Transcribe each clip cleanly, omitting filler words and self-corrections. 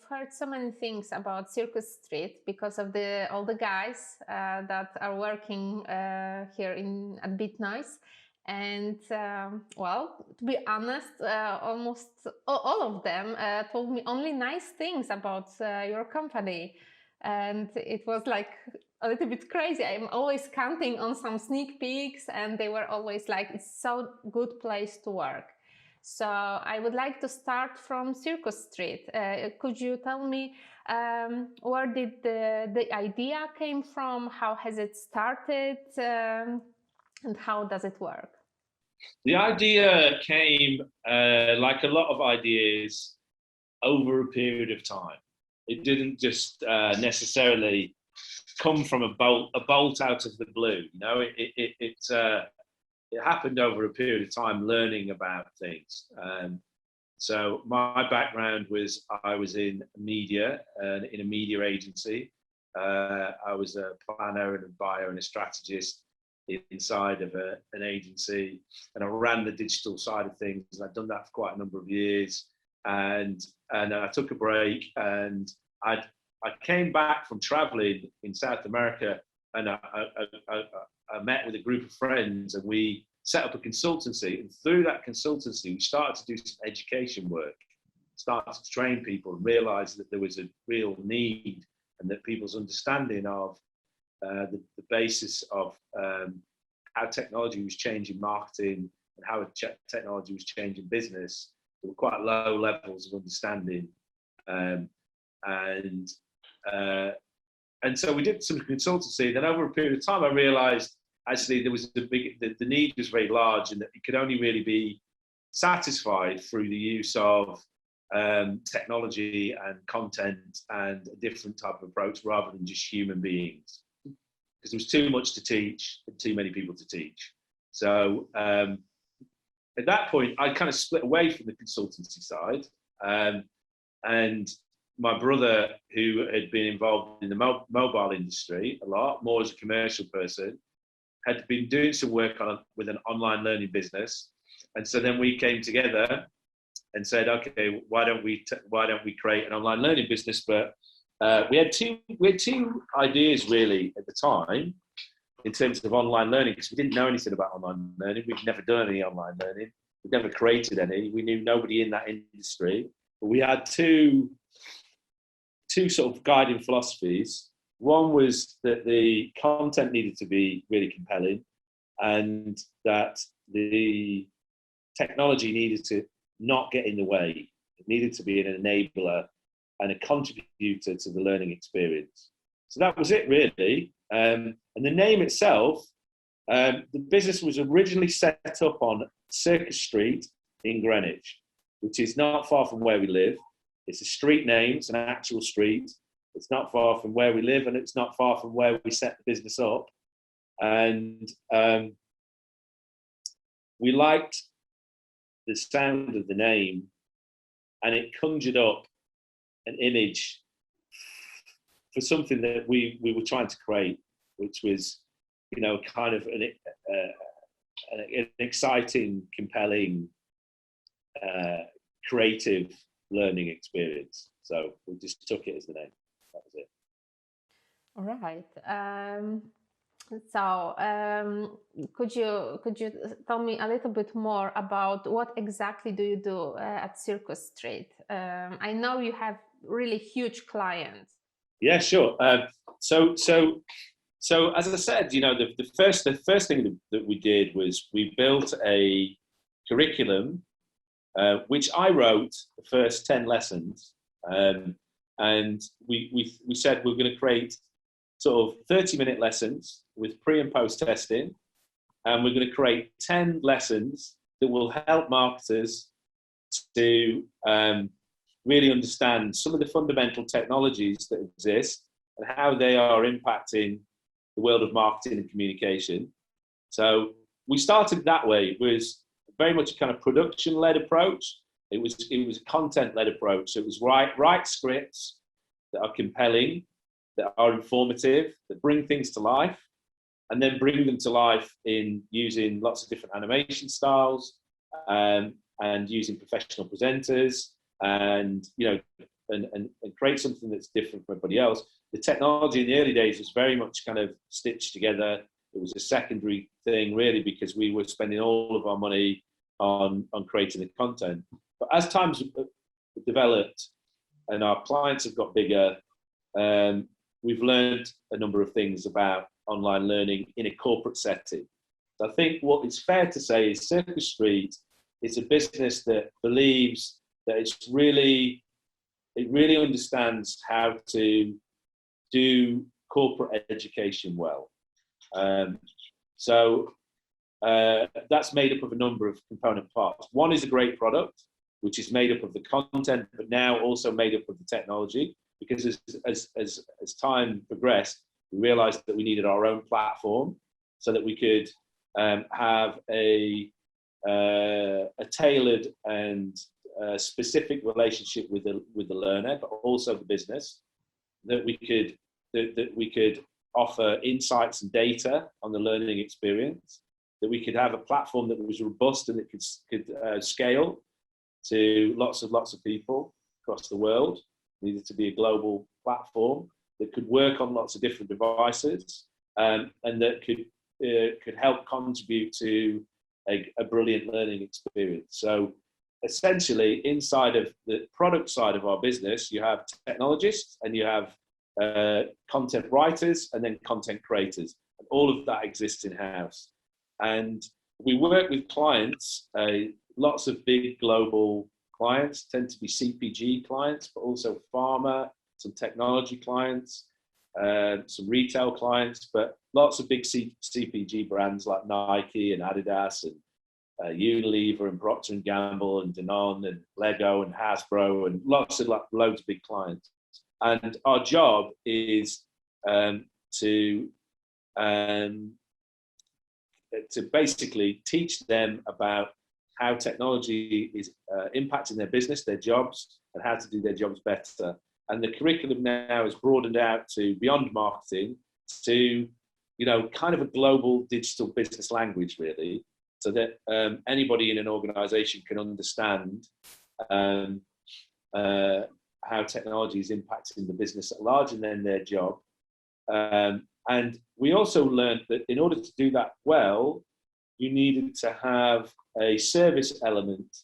heard so many things about Circus Street because of all the guys that are working here at Bitnoise. And well, to be honest, almost all of them told me only nice things about your company. And it was like a little bit crazy. I'm always counting on some sneak peeks, and they were always like, it's so good place to work. So I would like to start from Circus Street. Could you tell me where did the idea came from? How has it started? And how does it work? The idea came, like a lot of ideas, over a period of time. It didn't just necessarily come from a bolt out of the blue. You know, it happened over a period of time, learning about things. So my background was I was in media and in a media agency. I was a planner and a buyer and a strategist inside of an agency, and I ran the digital side of things. And I'd done that for quite a number of years, and I took a break, and I came back from traveling in South America, and I met with a group of friends, and we set up a consultancy. And through that consultancy, we started to do some education work, started to train people, and realized that there was a real need, and that people's understanding of the basis of how technology was changing marketing and how technology was changing business. There were quite low levels of understanding, and so we did some consultancy. Then over a period of time, I realised actually there was the need was very large, and that it could only really be satisfied through the use of technology and content and a different type of approach rather than just human beings, because there was too much to teach and too many people to teach. So at that point, I kind of split away from the consultancy side, and my brother, who had been involved in the mobile industry a lot, more as a commercial person, had been doing some work with an online learning business. And so then we came together and said, okay, why don't we create an online learning business? But we had two ideas really at the time in terms of online learning, because we didn't know anything about online learning. We've never done any online learning. We've never created any. We knew nobody in that industry. But we had two sort of guiding philosophies. One was that the content needed to be really compelling, and that the technology needed to not get in the way. It needed to be an enabler and a contributor to the learning experience. So that was it really. And the name itself, the business was originally set up on Circus Street in Greenwich, which is not far from where we live. It's a street name, it's an actual street. It's not far from where we live, and it's not far from where we set the business up. And we liked the sound of the name, and it conjured up an image for something that we were trying to create, which was, you know, kind of an exciting, compelling, creative learning experience. So we just took it as the name. That was it. All right. So could you tell me a little bit more about what exactly do you do at Circus Street? I know you have really huge clients. Yeah, sure. So as I said, you know, the first thing that we did was we built a curriculum, which I wrote the first 10 lessons, and we said we're going to create sort of 30-minute lessons with pre and post testing, and we're going to create 10 lessons that will help marketers to really understand some of the fundamental technologies that exist and how they are impacting the world of marketing and communication. So we started that way. It was very much a kind of production-led approach. It was a content-led approach. So it was write scripts that are compelling, that are informative, that bring things to life, and then bring them to life in using lots of different animation styles, and using professional presenters, and and create something that's different from everybody else. The technology in the early days was very much kind of stitched together. It was a secondary thing, really, because we were spending all of our money on creating the content. But as times developed and our clients have got bigger, we've learned a number of things about online learning in a corporate setting. So I think what is fair to say is Circus Street is a business that believes that it really understands how to do corporate education well. So that's made up of a number of component parts. One is a great product, which is made up of the content, but now also made up of the technology. Because as time progressed, we realized that we needed our own platform so that we could have a tailored and specific relationship with the learner, but also the business, that we could offer insights and data on the learning experience, that we could have a platform that was robust and that could scale to lots of people across the world. It needed to be a global platform that could work on lots of different devices, and that could help contribute to a brilliant learning experience. So essentially, inside of the product side of our business, you have technologists and you have content writers and then content creators. And all of that exists in-house. And we work with clients, lots of big global clients, tend to be CPG clients, but also pharma, some technology clients, some retail clients, but lots of big CPG brands like Nike and Adidas and Unilever and Procter and Gamble and Danone and Lego and Hasbro and loads of big clients. And our job is to basically teach them about how technology is impacting their business, their jobs, and how to do their jobs better. And the curriculum now is broadened out to beyond marketing to, kind of a global digital business language, really, so that anybody in an organization can understand how technology is impacting the business at large and then their job. And we also learned that in order to do that well, you needed to have a service element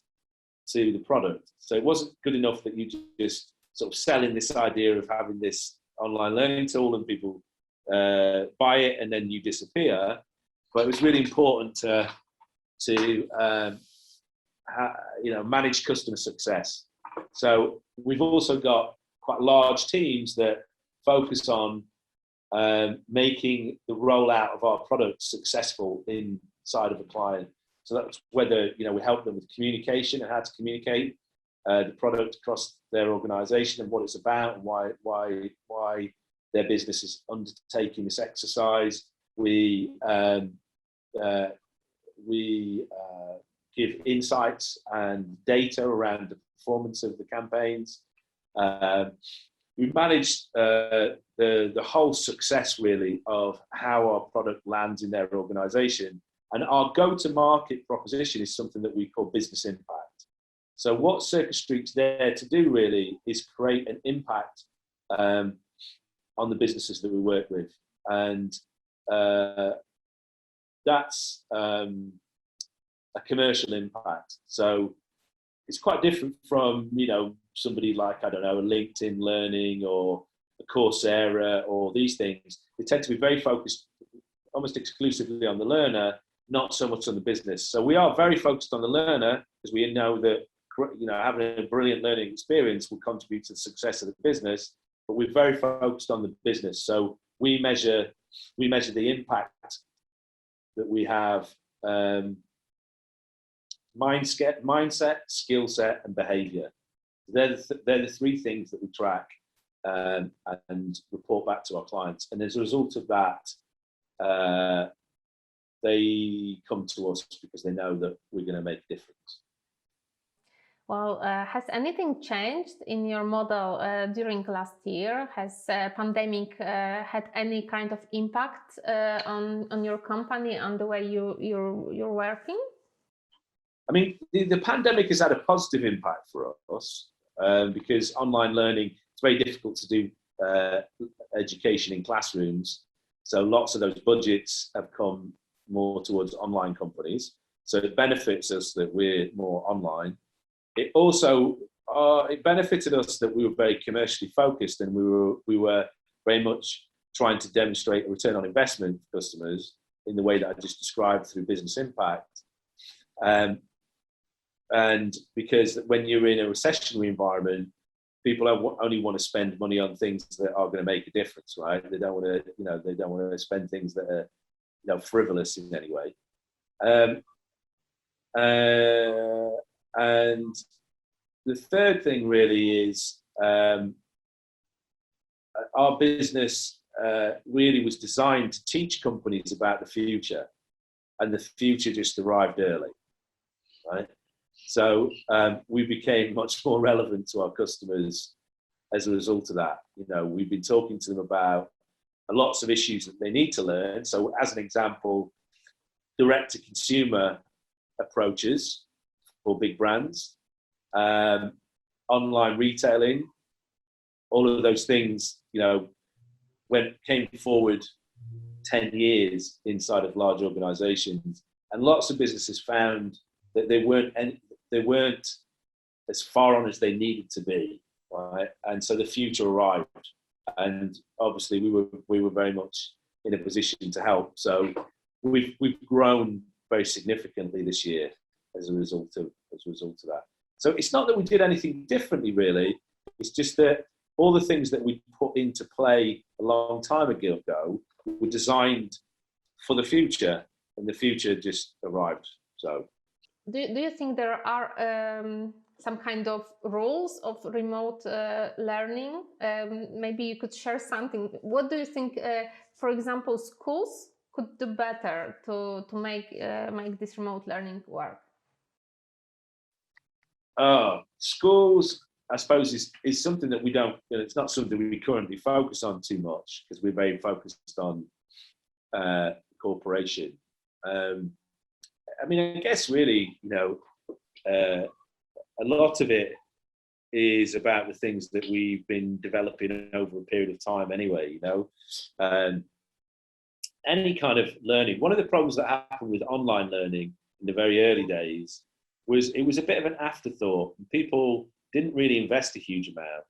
to the product. So it wasn't good enough that you just sort of selling this idea of having this online learning tool and people buy it and then you disappear. But it was really important to manage customer success. So we've also got quite large teams that focus on making the rollout of our products successful inside of a client. So that's whether we help them with communication and how to communicate the product across their organisation and what it's about and why their business is undertaking this exercise. We give insights and data around the performance of the campaigns. We manage the whole success, really, of how our product lands in their organisation. And our go-to-market proposition is something that we call business impact. So what Circus Street's there to do, really, is create an impact on the businesses that we work with. And that's a commercial impact. So it's quite different from, somebody like, I don't know, a LinkedIn Learning or a Coursera or these things. They tend to be very focused almost exclusively on the learner, not so much on the business. So we are very focused on the learner because we know that having a brilliant learning experience will contribute to the success of the business, but we're very focused on the business. So we measure the impact that we have, mindset, skill set, and behavior. They're the three things that we track and report back to our clients. And as a result of that, they come to us because they know that we're going to make a difference. Well, has anything changed in your model during last year? Has pandemic had any kind of impact on your company, on the way you're working? I mean, the pandemic has had a positive impact for us. because online learning, it's very difficult to do education in classrooms. So lots of those budgets have come more towards online companies. So it benefits us that we're more online. It also it benefited us that we were very commercially focused, and we were very much trying to demonstrate a return on investment for customers in the way that I just described through business impact. And because when you're in a recessionary environment, people only want to spend money on things that are going to make a difference, right? They don't want to, they don't want to spend things that are, frivolous in any way. And the third thing really is our business really was designed to teach companies about the future, and the future just arrived early, right? So we became much more relevant to our customers as a result of that. We've been talking to them about lots of issues that they need to learn. So as an example, direct-to-consumer approaches for big brands, online retailing, all of those things, came forward 10 years inside of large organizations. And lots of businesses found that they weren't as far on as they needed to be, right? And so the future arrived, and obviously we were very much in a position to help. So we've grown very significantly this year as a result of that. So it's not that we did anything differently, really. It's just that all the things that we put into play a long time ago were designed for the future, and the future just arrived. So. Do you think there are some kind of rules of remote learning? Maybe you could share something. What do you think, for example, schools could do better to make this remote learning work? Schools, I suppose, is something that we don't, it's not something we currently focus on too much, because we're very focused on corporation. I guess really, a lot of it is about the things that we've been developing over a period of time anyway, any kind of learning. One of the problems that happened with online learning in the very early days was it was a bit of an afterthought. People didn't really invest a huge amount,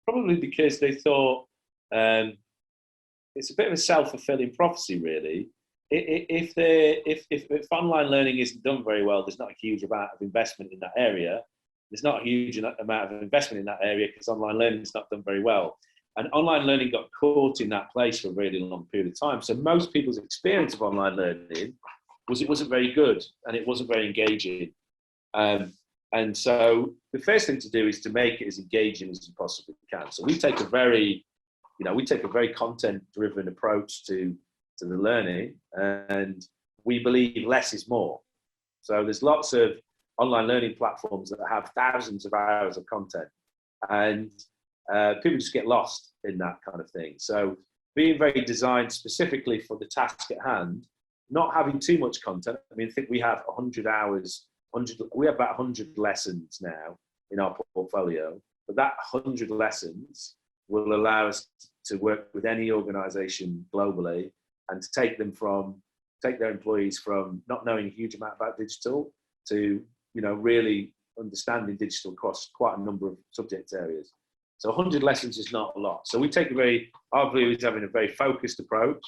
probably because they thought it's a bit of a self-fulfilling prophecy, really. If online learning isn't done very well, there's not a huge amount of investment in that area. There's not a huge amount of investment in that area because online learning is not done very well. And online learning got caught in that place for a really long period of time. So most people's experience of online learning was it wasn't very good and it wasn't very engaging. And so the first thing to do is to make it as engaging as you possibly can. So we take a very content-driven approach to the learning, and we believe less is more. So there's lots of online learning platforms that have thousands of hours of content, and people just get lost in that kind of thing. So being very designed specifically for the task at hand, not having too much content. I think we have 100 hours, we have about 100 lessons now in our portfolio, but that 100 lessons will allow us to work with any organization globally and to take their employees from not knowing a huge amount about digital to, really understanding digital across quite a number of subject areas. So 100 lessons is not a lot. So we take our view is having a very focused approach,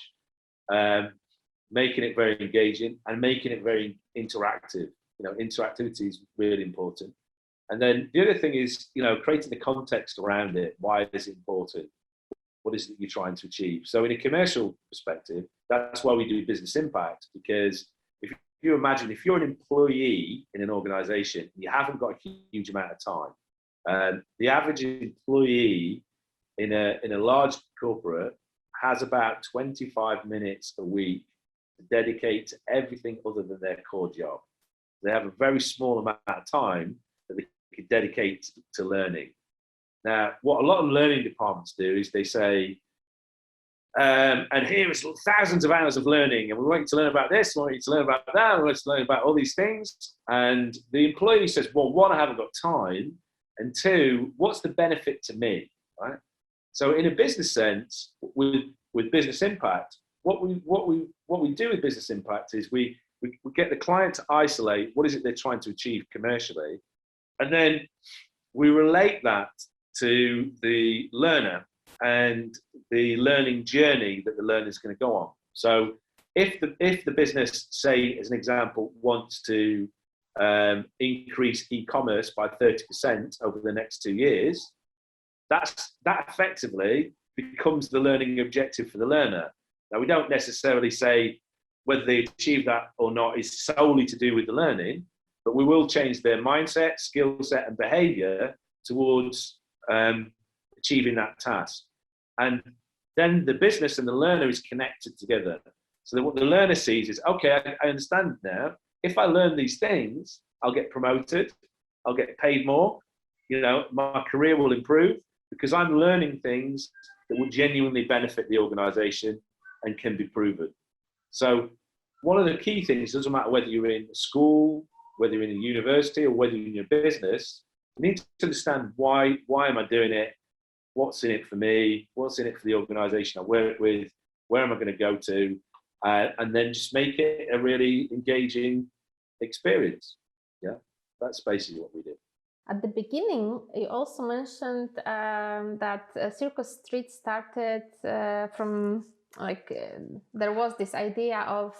making it very engaging and making it very interactive. Interactivity is really important. And then the other thing is, creating the context around it. Why is it important? What is it you're trying to achieve? So in a commercial perspective, that's why we do business impact, because if you imagine, if you're an employee in an organization, you haven't got a huge amount of time. The average employee in a large corporate has about 25 minutes a week to dedicate to everything other than their core job. They have a very small amount of time that they can dedicate to learning. Now, what a lot of learning departments do is they say, and here is thousands of hours of learning, and we want you to learn about this, we want you to learn about that, we want you to learn about all these things. And the employee says, well, one, I haven't got time, And two, what's the benefit to me, right? So in a business sense, with business impact, what we do with business impact is we get the client to isolate what is it they're trying to achieve commercially, and then we relate that to the learner and the learning journey that the learner is going to go on. So if the business, say as an example, wants to increase e-commerce by 30% over the next 2 years, that effectively becomes the learning objective for the learner. Now, we don't necessarily say whether they achieve that or not is solely to do with the learning, but we will change their mindset, skill set, and behavior towards achieving that task. And then the business and the learner is connected together. So that what the learner sees is, okay, I understand now. If I learn these things, I'll get promoted, I'll get paid more, my career will improve because I'm learning things that will genuinely benefit the organization and can be proven. So one of the key things, doesn't matter whether you're in a school, whether you're in a university, or whether you're in your business, you need to understand why am I doing it? What's in it for me? What's in it for the organization I work with? Where am I going to go to? And then just make it a really engaging experience. Yeah, that's basically what we do. At the beginning, you also mentioned that Circus Street started from there was this idea of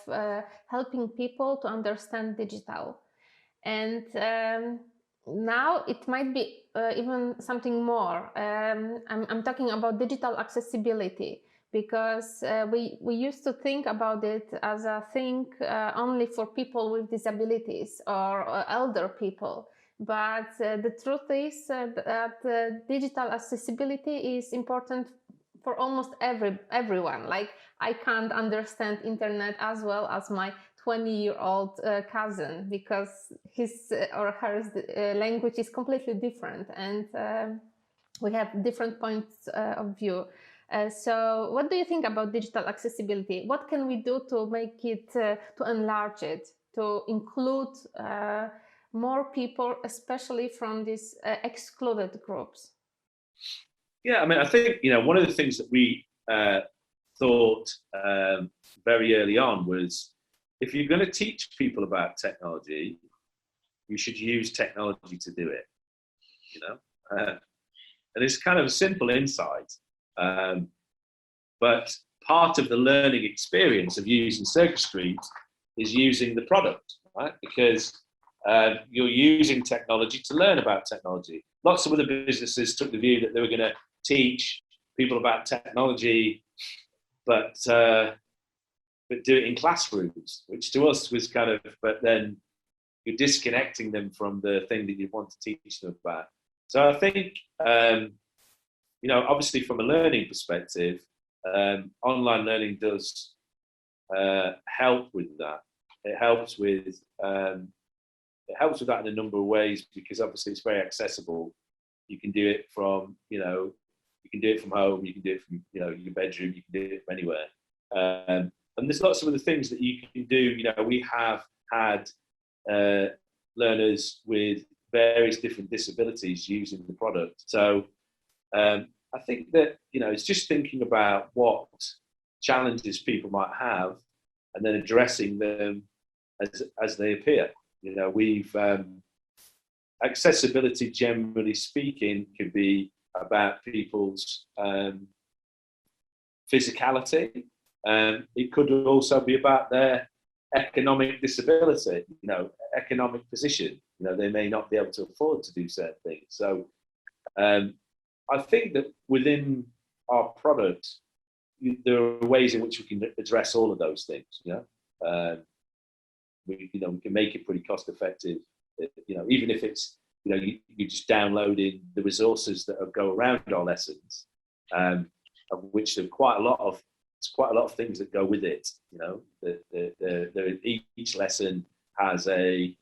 helping people to understand digital, and now it might be even something more. I'm talking about digital accessibility, because we used to think about it as a thing only for people with disabilities or elder people. But the truth is that digital accessibility is important for almost everyone. Like, I can't understand internet as well as my 20-year-old cousin, because his or her language is completely different, and we have different points of view. So what do you think about digital accessibility? What can we do to make it, to enlarge it, to include more people, especially from these excluded groups? Yeah, I mean, I think, one of the things that we thought very early on was, if you're going to teach people about technology, you should use technology to do it, and it's kind of a simple insight. But part of the learning experience of using Circus Street is using the product, right? Because you're using technology to learn about technology. Lots of other businesses took the view that they were going to teach people about technology, but do it in classrooms, which to us was kind of, but then you're disconnecting them from the thing that you want to teach them about. So I think, obviously from a learning perspective, online learning does help with that. It helps with that in a number of ways, because obviously it's very accessible. You can do it from, you can do it from home, you can do it from, your bedroom, you can do it from anywhere. And there's lots of other things that you can do. We have had learners with various different disabilities using the product. So I think that, it's just thinking about what challenges people might have and then addressing them as they appear. We've accessibility, generally speaking, can be about people's physicality. It could also be about their economic disability, economic position. They may not be able to afford to do certain things. So I think that within our product, there are ways in which we can address all of those things. We can make it pretty cost effective. Even if it's you're just downloading the resources that go around our lessons, of which there are quite a lot of things that go with it. Each lesson has a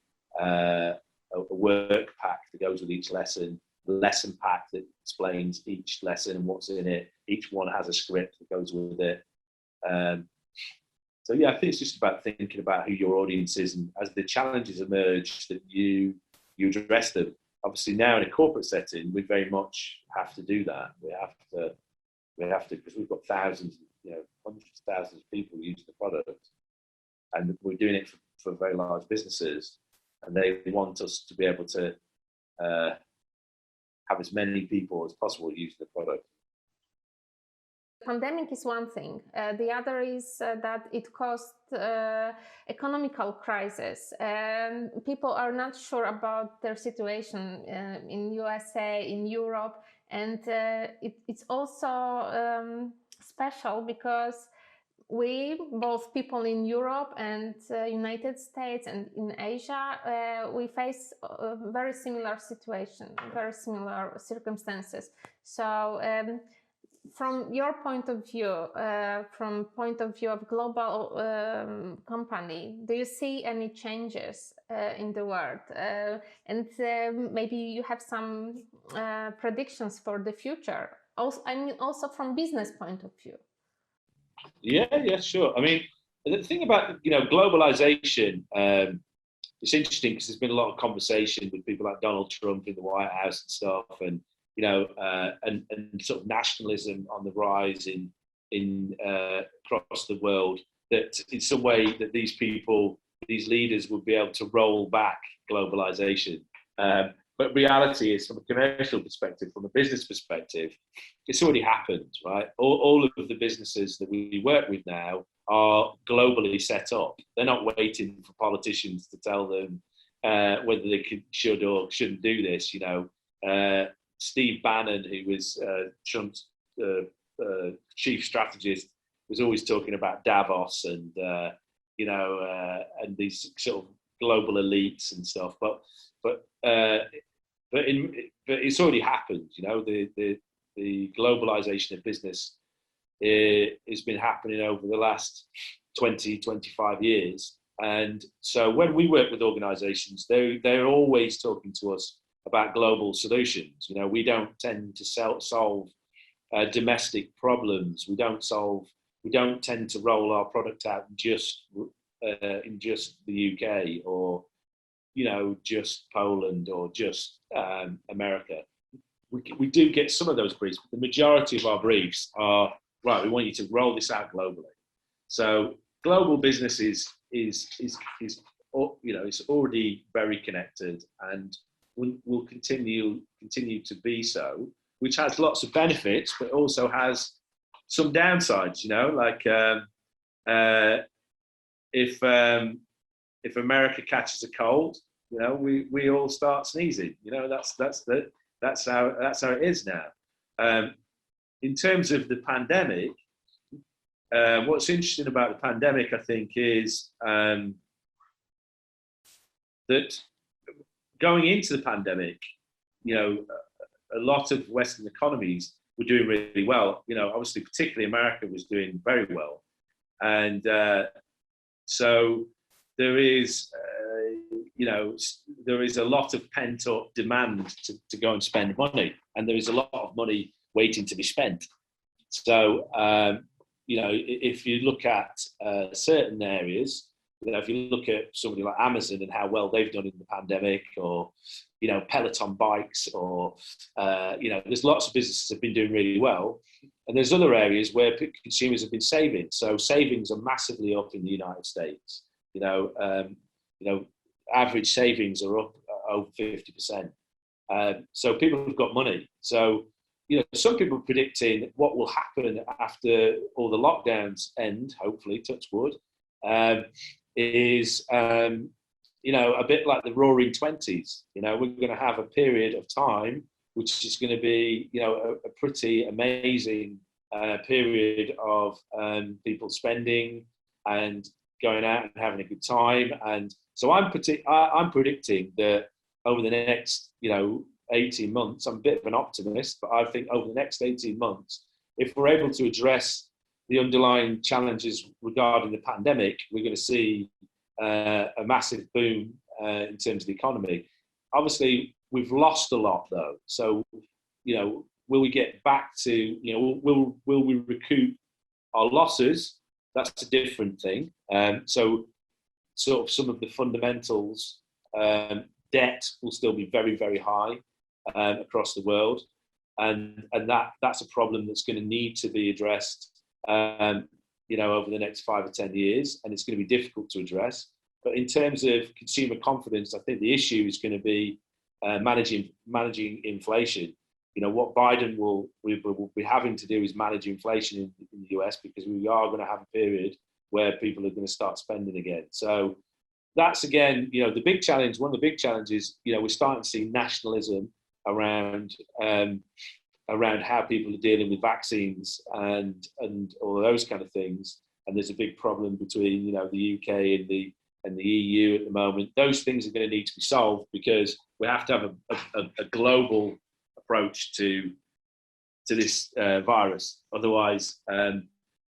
work pack that goes with each lesson. Lesson pack that explains each lesson and what's in it. Each one has a script that goes with it. So yeah, I think it's just about thinking about who your audience is, and as the challenges emerge, that you address them. obviously now in a corporate setting, we very much have to do that. We have to, because we've got thousands, hundreds of thousands of people using the product, and we're doing it for very large businesses, and they want us to be able to have as many people as possible using the product. Pandemic is one thing. The other is that it caused economical crisis, and people are not sure about their situation in USA, in Europe, and it's also special because we, both people in Europe and United States and in Asia, we face a very similar situation, very similar circumstances. So from your point of view, from point of view of global company, do you see any changes in the world? And maybe you have some predictions for the future. Also, I mean, also from business point of view. Yeah, sure. I mean, the thing about globalization, it's interesting because there's been a lot of conversation with people like Donald Trump in the White House and stuff, and and sort of nationalism on the rise in across the world. That in some way that these leaders would be able to roll back globalization. But reality is, from a commercial perspective, from a business perspective, it's already happened, right? All of the businesses that we work with now are globally set up. They're not waiting for politicians to tell them whether they should or shouldn't do this. Steve Bannon, who was Trump's chief strategist, was always talking about Davos and and these sort of global elites and stuff. But it's already happened. The globalization of business has been happening over the last 20, 25 years. And so when we work with organizations, they're always talking to us about global solutions. We don't tend to solve domestic problems. We don't tend to roll our product out in just the UK or just Poland or just America. We do get some of those briefs, but the majority of our briefs are, right, we want you to roll this out globally. So global business is it's already very connected, and will continue to be so, which has lots of benefits, but also has some downsides. If America catches a cold, we all start sneezing. That's how it is now. In terms of the pandemic, what's interesting about the pandemic, I think, is that going into the pandemic, a lot of Western economies were doing really well. Obviously, particularly America was doing very well, and so there is a lot of pent-up demand to go and spend money, and there is a lot of money waiting to be spent. So, if you look at certain areas, if you look at somebody like Amazon and how well they've done in the pandemic, or Peloton bikes, or there's lots of businesses that have been doing really well, and there's other areas where consumers have been saving. So savings are massively up in the United States. Average savings are up over 50%. So people have got money. So, some people are predicting what will happen after all the lockdowns end, hopefully, touch wood, is, a bit like the Roaring '20s. We're going to have a period of time which is going to be, a pretty amazing period of people spending and going out and having a good time. And so I'm predicting that over the next, 18 months, I'm a bit of an optimist, but I think over the next 18 months, if we're able to address the underlying challenges regarding the pandemic, we're going to see a massive boom in terms of the economy. Obviously, we've lost a lot though. So, will we get back to, will we recoup our losses? That's a different thing. So sort of some of the fundamentals debt will still be very, very high across the world, and that's a problem that's going to need to be addressed, over the next 5 or 10 years, and it's going to be difficult to address. But in terms of consumer confidence, I think the issue is going to be managing inflation. What Biden will be having to do is manage inflation in the US, because we are going to have a period where people are going to start spending again. So that's, again, the big challenge. One of the big challenges, we're starting to see nationalism around how people are dealing with vaccines and all those kind of things. And there's a big problem between the UK and the EU at the moment. Those things are going to need to be solved, because we have to have a global approach to this virus. Otherwise,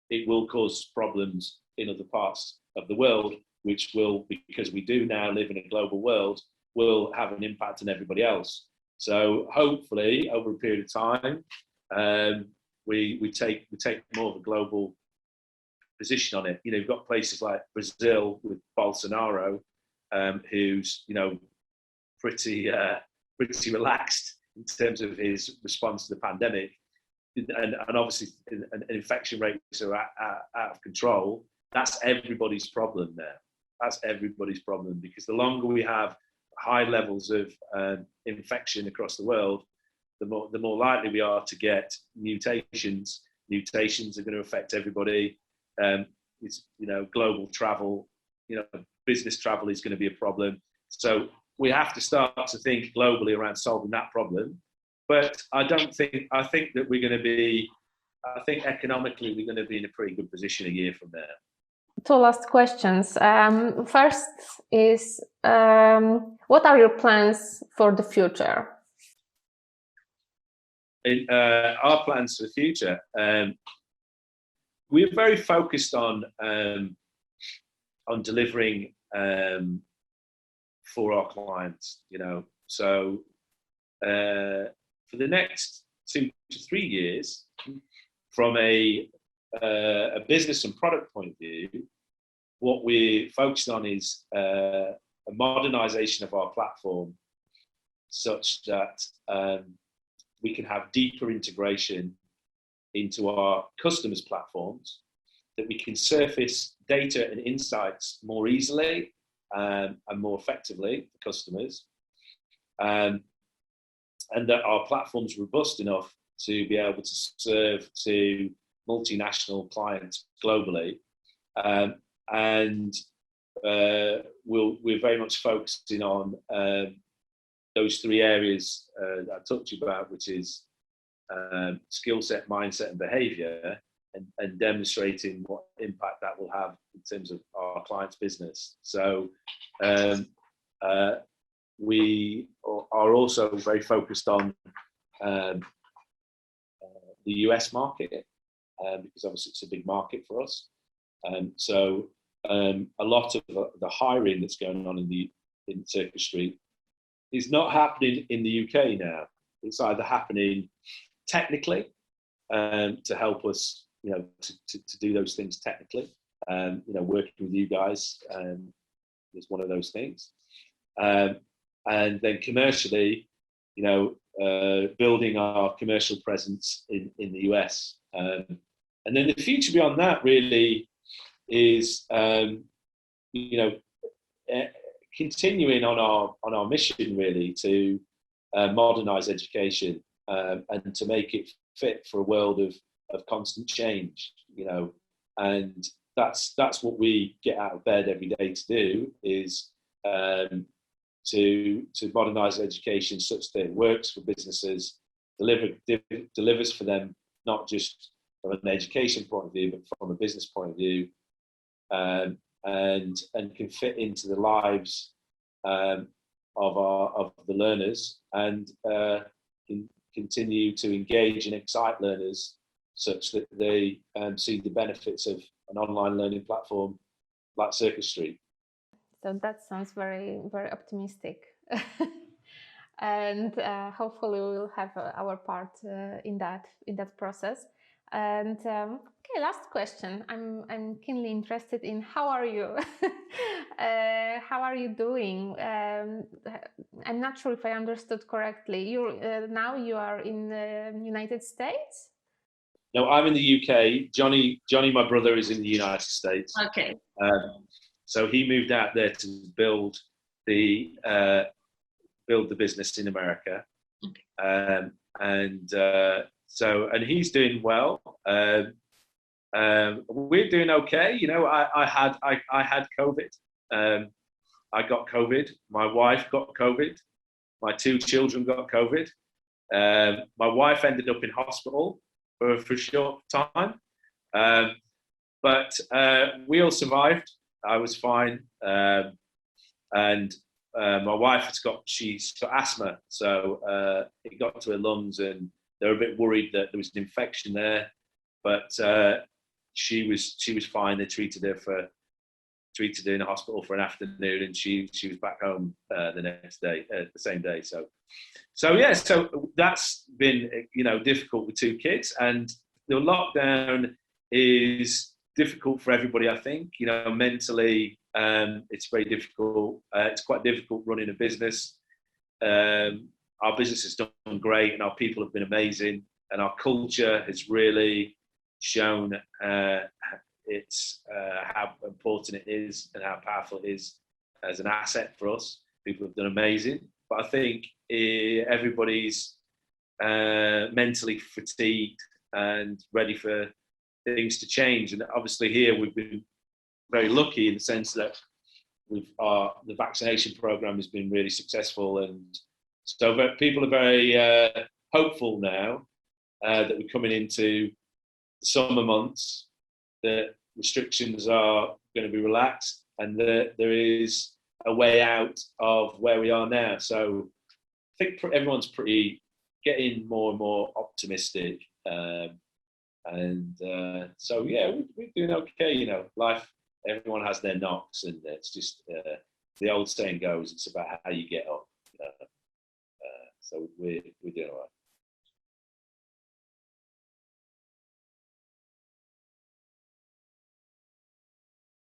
it will cause problems in other parts of the world, which will, because we do now live in a global world, will have an impact on everybody else. So hopefully, over a period of time, we take more of a global position on it. You've got places like Brazil with Bolsonaro, who's pretty relaxed in terms of his response to the pandemic, and obviously infection rates are out of control. That's everybody's problem there. That's everybody's problem, because the longer we have high levels of infection across the world, the more likely we are to get mutations. Mutations are going to affect everybody. It's global travel, business travel is going to be a problem. So we have to start to think globally around solving that problem. But I think that we're going to be, economically we're going to be in a pretty good position a year from there. Two last questions. First is, what are your plans for the future? Our plans for the future, we're very focused on delivering for our clients. So for the next 2 to 3 years, from a business and product point of view, what we're focused on is a modernization of our platform, such that we can have deeper integration into our customers' platforms, that we can surface data and insights more easily and more effectively for customers, and that our platform's robust enough to be able to serve to multinational clients globally. And we're very much focusing on those 3 areas that I talked to you about, which is skill set, mindset, and behavior, and demonstrating what impact that will have in terms of our clients' business. So we are also very focused on the US market, because obviously it's a big market for us. So a lot of the hiring that's going on in Circus Street is not happening in the UK now. It's either happening technically to help us, to do those things technically. Working with you guys is one of those things. And then commercially, building our commercial presence in the US. And then the future beyond that really is, continuing on our mission really to modernize education and to make it fit for a world of constant change, and that's what we get out of bed every day to do, is to modernize education such that it works for businesses, delivers for them, not just from an education point of view, but from a business point of view, and can fit into the lives of the learners, and can continue to engage and excite learners such that they see the benefits of an online learning platform like Circus Street. So that sounds very, very optimistic. And hopefully we will have our part in that process. And okay, last question. I'm keenly interested in how are you? How are you doing? I'm not sure if I understood correctly. Now you are in the United States? No, I'm in the UK. Johnny, my brother, is in the United States. Okay. So he moved out there to build the business in America. Okay. And he's doing well. We're doing okay. You know, I had COVID. I got COVID. My wife got COVID. My 2 children got COVID. My wife ended up in hospital for a short time. But we all survived. I was fine. And my wife she's got asthma. So it got to her lungs, and they were a bit worried that there was an infection there. But she was fine. They treated her in the hospital for an afternoon, and she was back home the next day, the same day. So that's been, you know, difficult with 2 kids, and the lockdown is difficult for everybody. I think, you know, mentally, it's very difficult. It's quite difficult running a business. Our business has done great, and our people have been amazing, and our culture has really shown how important it is and how powerful it is as an asset for us. People have done amazing, but I think everybody's mentally fatigued and ready for things to change. And obviously here we've been very lucky in the sense that the vaccination program has been really successful, and so people are very hopeful now that we're coming into the summer months, that restrictions are going to be relaxed, and that there is a way out of where we are now. So I think everyone's getting more and more optimistic, so yeah, we're doing okay. You know, life. Everyone has their knocks, and it's just the old saying goes, it's about how you get up. So we're doing all right.